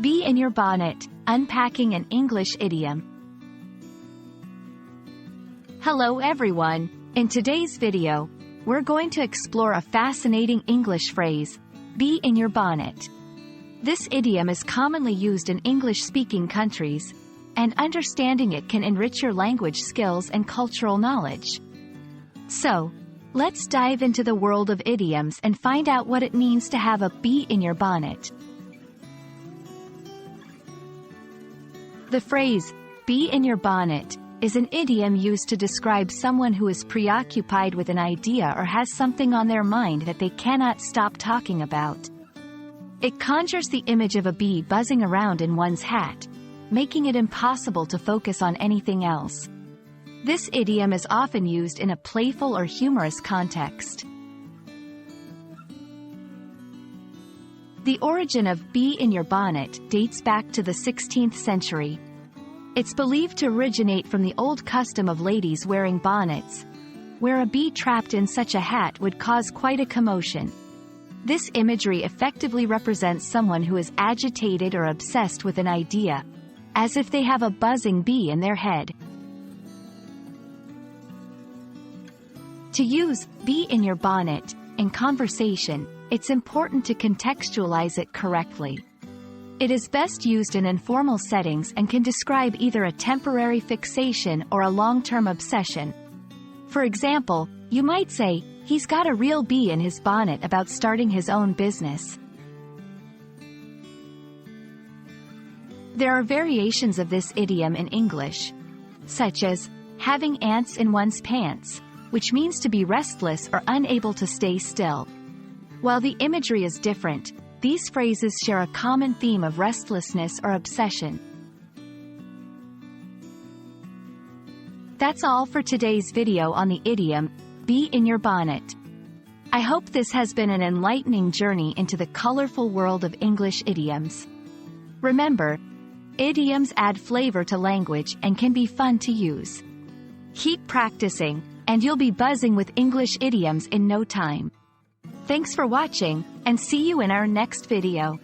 Be in your bonnet, unpacking an English idiom. Hello everyone, in today's video, we're going to explore a fascinating English phrase, be in your bonnet. This idiom is commonly used in English-speaking countries, and understanding it can enrich your language skills and cultural knowledge. So, let's dive into the world of idioms and find out what it means to have a bee in your bonnet. The phrase, bee in your bonnet, is an idiom used to describe someone who is preoccupied with an idea or has something on their mind that they cannot stop talking about. It conjures the image of a bee buzzing around in one's hat, making it impossible to focus on anything else. This idiom is often used in a playful or humorous context. The origin of bee in your bonnet dates back to the 16th century. It's believed to originate from the old custom of ladies wearing bonnets, where a bee trapped in such a hat would cause quite a commotion. This imagery effectively represents someone who is agitated or obsessed with an idea, as if they have a buzzing bee in their head. To use "be in your bonnet" in conversation, it's important to contextualize it correctly. It is best used in informal settings and can describe either a temporary fixation or a long-term obsession. For example, you might say, "He's got a real bee in his bonnet about starting his own business." There are variations of this idiom in English, such as having ants in one's pants, which means to be restless or unable to stay still. While the imagery is different, these phrases share a common theme of restlessness or obsession. That's all for today's video on the idiom, be in your bonnet. I hope this has been an enlightening journey into the colorful world of English idioms. Remember, idioms add flavor to language and can be fun to use. Keep practicing, and you'll be buzzing with English idioms in no time. Thanks for watching, and see you in our next video.